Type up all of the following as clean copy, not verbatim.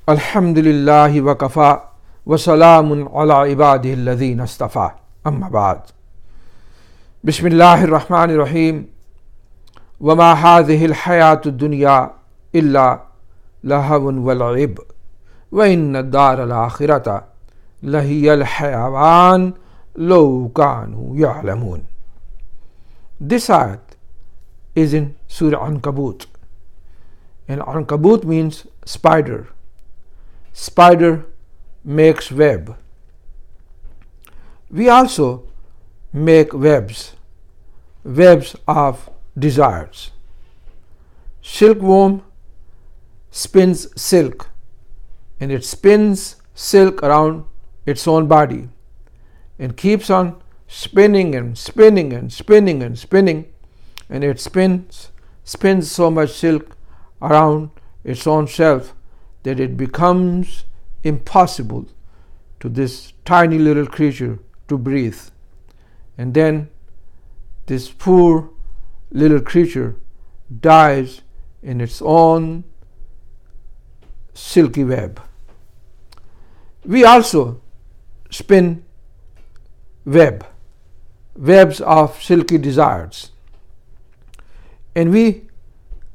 Alhamdulillahi wa kafa wa salamun ala ibadihi alladhina astafa. Amma ba'd. Bismillahir Rahmanir Rahim. Wa ma hadhihi al-hayatu ad-dunya illa lahawun wa la'ib. Wa inna ad-dara al-akhirata lahiya al-hayawan law kanu ya'lamun. This ayat is in Surah Ankabut. And Ankabut means spider. Spider makes web. We also make webs of desires. Silkworm spins silk, and it spins silk around its own body and keeps on spinning and spinning and spinning and spinning, and it spins so much silk around its own self that it becomes impossible to this tiny little creature to breathe. And then this poor little creature dies in its own silky web. We also spin webs of silky desires. And we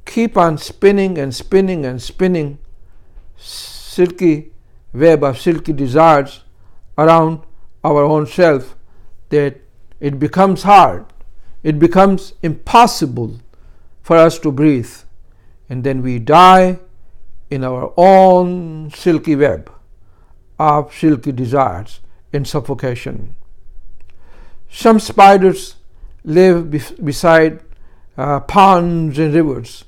keep on spinning and spinning and spinning silky web of silky desires around our own self that it becomes hard, it becomes impossible for us to breathe, and then we die in our own silky web of silky desires in suffocation. Some spiders live beside ponds and rivers,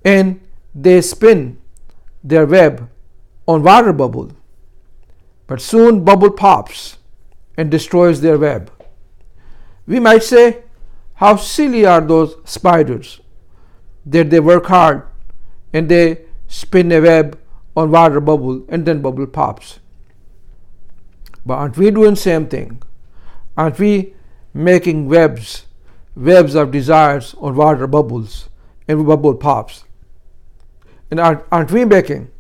and they spin their web on water bubble, but soon bubble pops and destroys their web. We might say, how silly are those spiders that they work hard and they spin a web on water bubble and then bubble pops. But aren't we doing the same thing? Aren't we making webs of desires on water bubbles and bubble pops? And aren't we making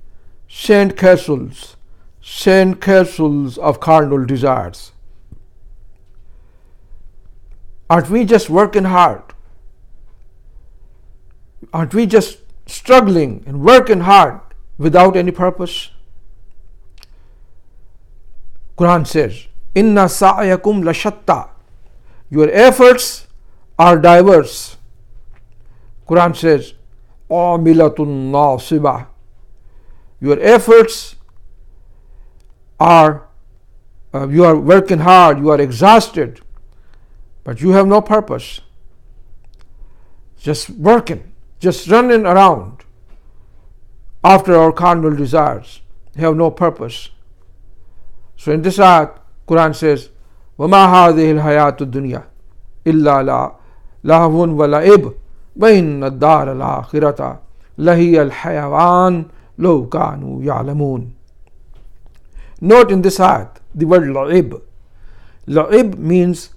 sand castles of carnal desires? Aren't we just working hard? Aren't we just struggling and working hard without any purpose? Quran says, Inna sa'yakum lashatta. Your efforts are diverse. Quran says, Amilatun nasiba. Your efforts are, you are working hard, you are exhausted, but you have no purpose. Just working, just running around after our carnal desires, have no purpose. So in this ayat, Quran says, وَمَا هَذِهِ الْحَيَاةُ الدُّنْيَا إِلَّا لَهْوٌ وَلَعِبٌ وَإِنَّ الدَّارَ الْآخِرَةَ لَهِيَ الْحَيَوَانُ لَوْ كَانُوا يَعْلَمُونَ. Note in this ayat the word la'ib. La'ib means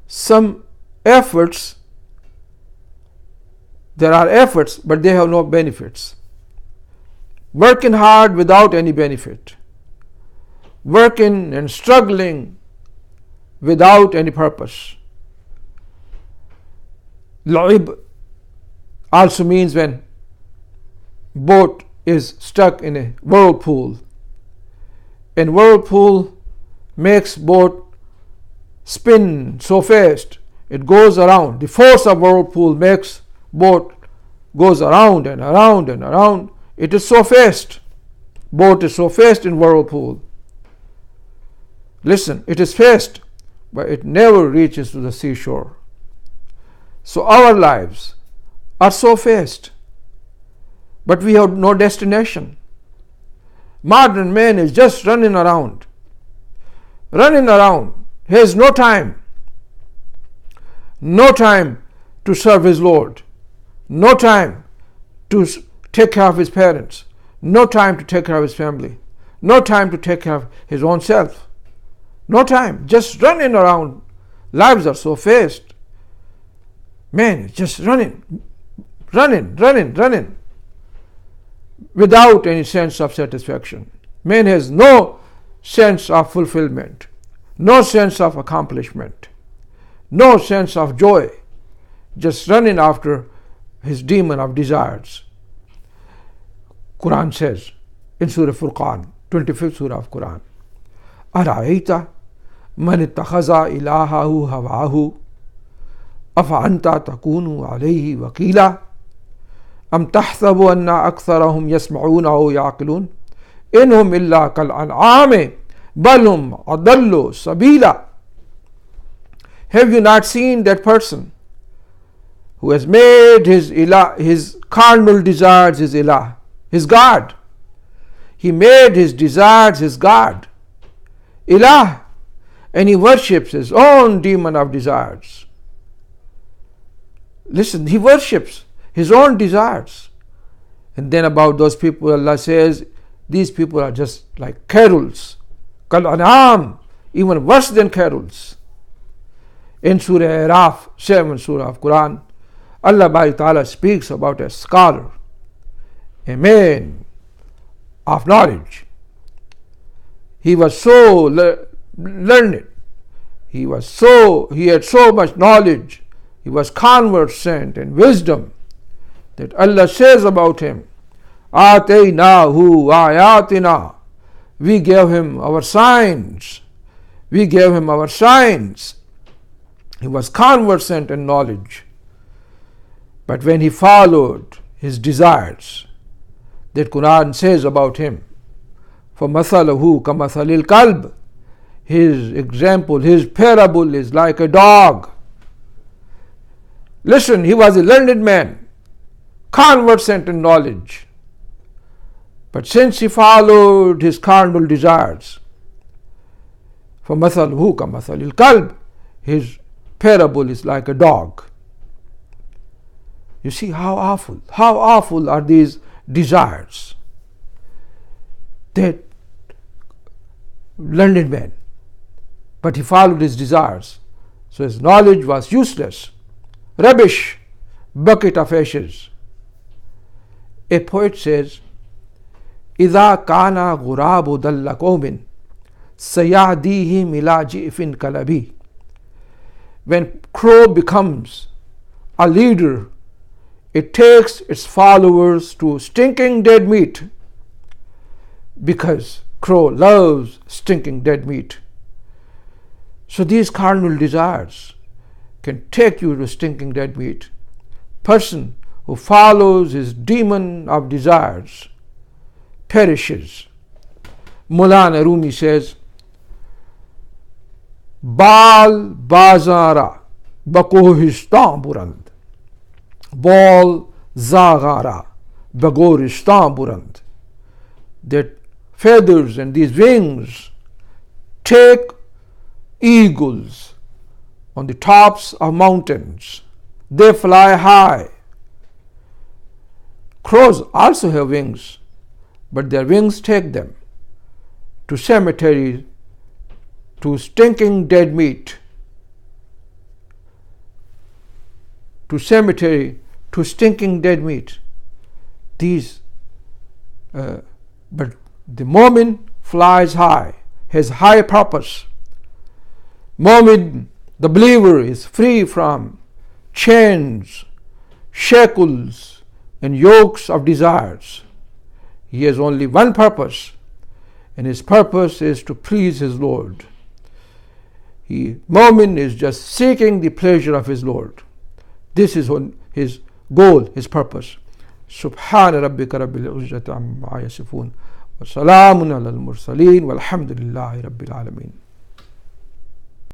some efforts. There are efforts, but they have no benefits. Working hard without any benefit. Working and struggling without any purpose. La'ib also means when boat is stuck in a whirlpool, and whirlpool makes boat spin so fast it goes around. The force of whirlpool makes boat goes around and around and around. It is so fast. Boat is so fast in whirlpool. Listen, it is fast, but it never reaches to the seashore. So our lives are so fast, but we have no destination. Modern man is just running around. He has no time to serve his Lord, no time to take care of his parents, no time to take care of his family, no time to take care of his own self. No time, just running around. Lives are so fast. Man, just running. without any sense of satisfaction. Man has no sense of fulfillment, no sense of accomplishment, no sense of joy, just running after his demon of desires. Quran says in Surah Furqan, 25th Surah of Quran, أَرَأَيْتَ مَنِ اتَّخَذَ إِلَهَهُ هَوَاهُ أَفَأَنْتَ تَكُونُ عَلَيْهِ وَكِيلًا أَمْ تَحْسَبُ أَنَّ أَكْثَرَهُمْ يَسْمَعُونَ أَوْ يَعْقِلُونَ إِنْهُمْ إِلَّا كَالْأَنْعَامِ بَلْ هُمْ أَضَلُّ سَبِيلًا. Have you not seen that person who has made his carnal desires his ilah, his God? He made his desires his God, ilah, and he worships his own demon of desires. Listen, he worships his own desires. And then about those people, Allah says, these people are just like carols, kal an'am, even worse than carols. In Surah Araf, 7th Surah of Quran, Allah Bari Ta'ala speaks about a scholar, a man of knowledge. He was so learned, he had so much knowledge, he was conversant in wisdom, that Allah says about him, Ataynahu ayatina, we gave him our signs. We gave him our signs. He was conversant in knowledge. But when he followed his desires, that Quran says about him, فَمَثَلَهُ كَمَثَلِ الْكَلْبِ, his example, his parable is like a dog. Listen, he was a learned man, conversant in knowledge. But since he followed his carnal desires, فَمَثَلُهُ كَمَثَلِ الْكَلْبِ, his parable is like a dog. You see how awful are these desires. That learned man, but he followed his desires, so his knowledge was useless, rubbish, bucket of ashes. A poet says, إِذَا كَانَ غُرَابُ دَلَّ قَوْمٍ سَيَعْدِيهِمْ إِلَى جِئْفٍ كَلَبِي. When crow becomes a leader, it takes its followers to stinking dead meat, because crow loves stinking dead meat. So these carnal desires can take you to stinking dead meat. Person who follows his demon of desires perishes. Maulana Rumi says, Bal bazara bakohistan burand, Bal zagara bagoristan burand. That feathers and these wings take eagles on the tops of mountains. They fly high. Crows also have wings, but their wings take them to cemeteries, to stinking dead meat, to cemetery, to stinking dead meat. But the Mu'min flies high, has high purpose. Mu'min, the believer, is free from chains, shackles, and yokes of desires. He has only one purpose, and his purpose is to please his Lord. Mu'min is just seeking the pleasure of his Lord. This is his goal, his purpose. Subhana rabbika rabbil izzati amma yasifun, wa salamun alal mursaleen, walhamdulillahi rabbil alameen.